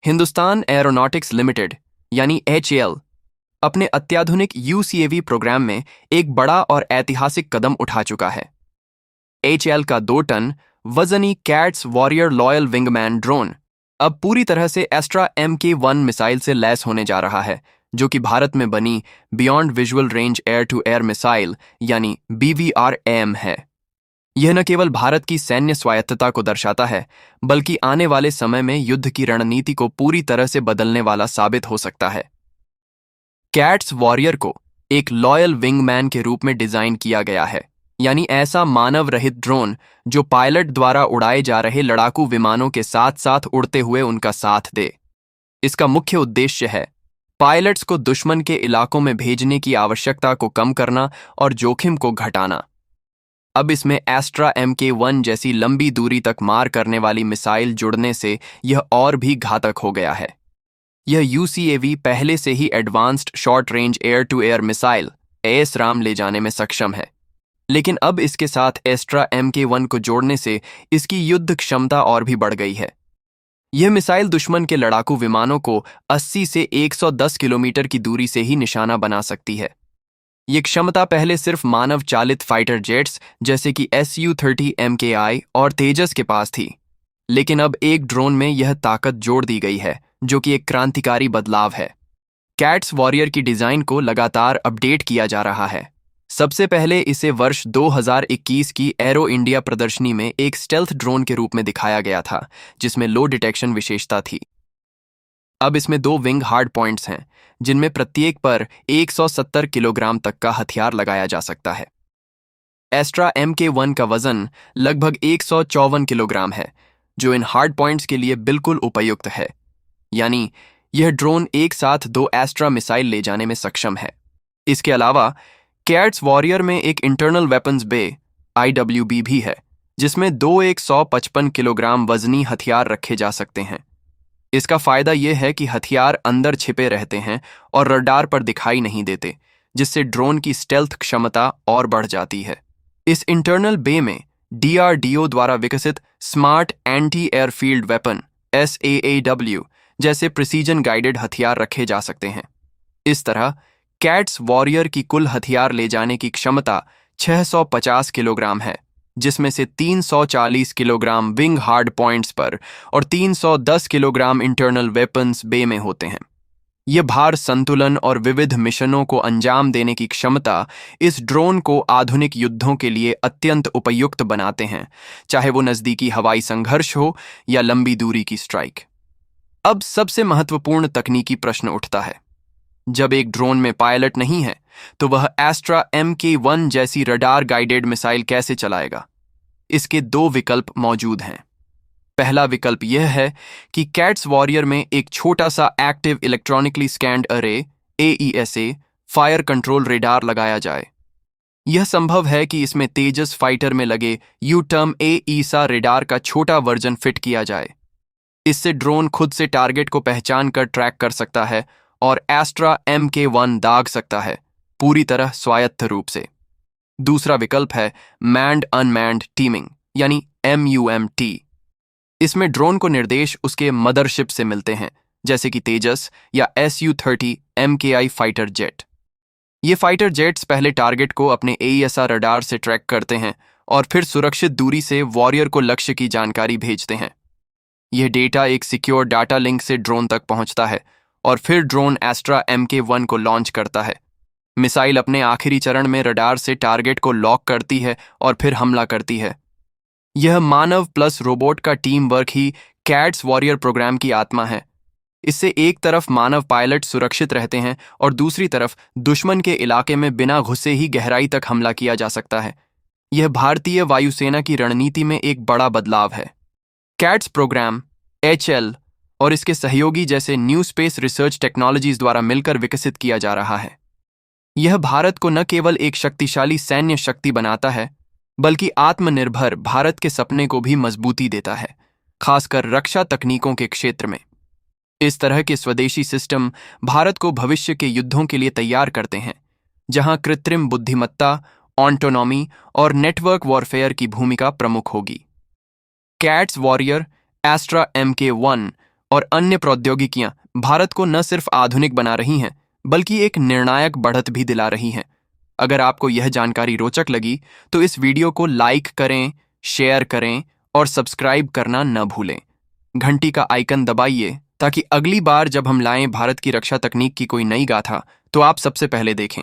Hindustan aeronautics limited यानी HAL अपने अत्याधुनिक UCAV प्रोग्राम में एक बड़ा और ऐतिहासिक कदम उठा चुका है। HAL का 2 टन वजनी cats warrior loyal wingman drone अब पूरी तरह से एस्ट्रा Mk1 मिसाइल से लैस होने जा रहा है, जो कि भारत में बनी beyond visual range air to air missile यानी BVR-AM है। यह न केवल भारत की सैन्य स्वायत्तता को दर्शाता है, बल्कि आने वाले समय में युद्ध की रणनीति को पूरी तरह से बदलने वाला साबित हो सकता है। कैट्स वॉरियर को एक लॉयल विंगमैन के रूप में डिजाइन किया गया है, यानी ऐसा मानव रहित ड्रोन जो पायलट द्वारा उड़ाए जा रहे लड़ाकू विमानों के साथ साथ उड़ते हुए उनका साथ दे। इसका मुख्य उद्देश्य है पायलट्स को दुश्मन के इलाकों में भेजने की आवश्यकता को कम करना और जोखिम को घटाना। अब इसमें एस्ट्रा Mk1 जैसी लंबी दूरी तक मार करने वाली मिसाइल जुड़ने से यह और भी घातक हो गया है। यह UCAV पहले से ही advanced short range air to air missile ASRAAM ले जाने में सक्षम है, लेकिन अब इसके साथ एस्ट्रा Mk1 को जोड़ने से इसकी युद्ध क्षमता और भी बढ़ गई है। यह मिसाइल दुश्मन के लड़ाकू विमानों को 80 से 110 किलोमीटर की दूरी से ही निशाना बना सकती है। ये क्षमता पहले सिर्फ मानव चालित फाइटर जेट्स जैसे कि Su-30 MKI और तेजस के पास थी, लेकिन अब एक ड्रोन में यह ताकत जोड़ दी गई है, जो कि एक क्रांतिकारी बदलाव है। कैट्स वॉरियर की डिजाइन को लगातार अपडेट किया जा रहा है। सबसे पहले इसे वर्ष 2021 की एरो इंडिया प्रदर्शनी में एक स्टेल्थ ड्रोन के रूप में दिखाया गया था, जिसमें लो डिटेक्शन विशेषता थी। अब इसमें 2 विंग हार्ड पॉइंट्स हैं, जिनमें प्रत्येक पर 170 किलोग्राम तक का हथियार लगाया जा सकता है। एस्ट्रा Mk1 का वजन लगभग 154 किलोग्राम है, जो इन हार्ड पॉइंट्स के लिए बिल्कुल उपयुक्त है, यानी यह ड्रोन एक साथ 2 एस्ट्रा मिसाइल ले जाने में सक्षम है। इसके अलावा कैट्स वॉरियर में एक इंटरनल वेपन्स बे IWB भी है, जिसमें 2 155 किलोग्राम वजनी हथियार रखे जा सकते हैं। इसका फायदा यह है कि हथियार अंदर छिपे रहते हैं और रडार पर दिखाई नहीं देते, जिससे ड्रोन की स्टेल्थ क्षमता और बढ़ जाती है। इस इंटरनल बे में DRDO द्वारा विकसित smart anti airfield weapon SAAW जैसे प्रिसीजन गाइडेड हथियार रखे जा सकते हैं। इस तरह कैट्स वॉरियर की कुल हथियार ले जाने की क्षमता 650 किलोग्राम है, जिसमें से 340 किलोग्राम विंग हार्ड पॉइंट्स पर और 310 किलोग्राम इंटरनल वेपन्स बे में होते हैं। यह भार संतुलन और विविध मिशनों को अंजाम देने की क्षमता इस ड्रोन को आधुनिक युद्धों के लिए अत्यंत उपयुक्त बनाते हैं, चाहे वो नज़दीकी हवाई संघर्ष हो या लंबी दूरी की स्ट्राइक। अब सबसे महत्वपूर्ण तकनीकी प्रश्न उठता है, जब एक ड्रोन में पायलट नहीं है तो वह एस्ट्रा Mk1 जैसी रडार गाइडेड मिसाइल कैसे चलाएगा? इसके 2 विकल्प मौजूद हैं। पहला विकल्प यह है कि कैट्स वॉरियर में एक छोटा सा एक्टिव इलेक्ट्रॉनिकली स्कैन्ड अरे AESA फायर कंट्रोल रेडार लगाया जाए। यह संभव है कि इसमें तेजस फाइटर में लगे U-term AESA रेडार का छोटा वर्जन फिट किया जाए। इससे ड्रोन खुद से टारगेट को पहचान कर ट्रैक कर सकता है और एस्ट्रा Mk1 दाग सकता है, पूरी तरह स्वायत्त रूप से। दूसरा विकल्प है मैन्ड अनमैन्ड टीमिंग यानी MUMT। इसमें ड्रोन को निर्देश उसके मदरशिप से मिलते हैं, जैसे कि तेजस या Su-30 MKI फाइटर जेट। ये फाइटर जेट्स पहले टारगेट को अपने AESA रडार से ट्रैक करते हैं और फिर सुरक्षित दूरी से वॉरियर को लक्ष्य की जानकारी भेजते हैं। यह डेटा एक सिक्योर डाटा लिंक से ड्रोन तक पहुंचता है और फिर ड्रोन एस्ट्रा Mk1 को लॉन्च करता है। मिसाइल अपने आखिरी चरण में रडार से टारगेट को लॉक करती है और फिर हमला करती है। यह मानव प्लस रोबोट का टीम वर्क ही कैट्स वॉरियर प्रोग्राम की आत्मा है। इससे एक तरफ मानव पायलट सुरक्षित रहते हैं और दूसरी तरफ दुश्मन के इलाके में बिना घुसे ही गहराई तक हमला किया जा सकता है। यह भारतीय वायुसेना की रणनीति में एक बड़ा बदलाव है। कैट्स प्रोग्राम HAL और इसके सहयोगी जैसे न्यू स्पेस रिसर्च टेक्नोलॉजीज द्वारा मिलकर विकसित किया जा रहा है। यह भारत को न केवल एक शक्तिशाली सैन्य शक्ति बनाता है, बल्कि आत्मनिर्भर भारत के सपने को भी मजबूती देता है, खासकर रक्षा तकनीकों के क्षेत्र में। इस तरह के स्वदेशी सिस्टम भारत को भविष्य के युद्धों के लिए तैयार करते हैं, जहां कृत्रिम बुद्धिमत्ता, ऑटोनॉमी और नेटवर्क वॉरफेयर की भूमिका प्रमुख होगी। कैट्स वॉरियर एस्ट्रा Mk1 और अन्य प्रौद्योगिकियां भारत को न सिर्फ आधुनिक बना रही हैं, बल्कि एक निर्णायक बढ़त भी दिला रही हैं। अगर आपको यह जानकारी रोचक लगी, तो इस वीडियो को लाइक करें, शेयर करें और सब्सक्राइब करना न भूलें। घंटी का आइकन दबाइए ताकि अगली बार जब हम लाएं भारत की रक्षा तकनीक की कोई नई गाथा, तो आप सबसे पहले देखें।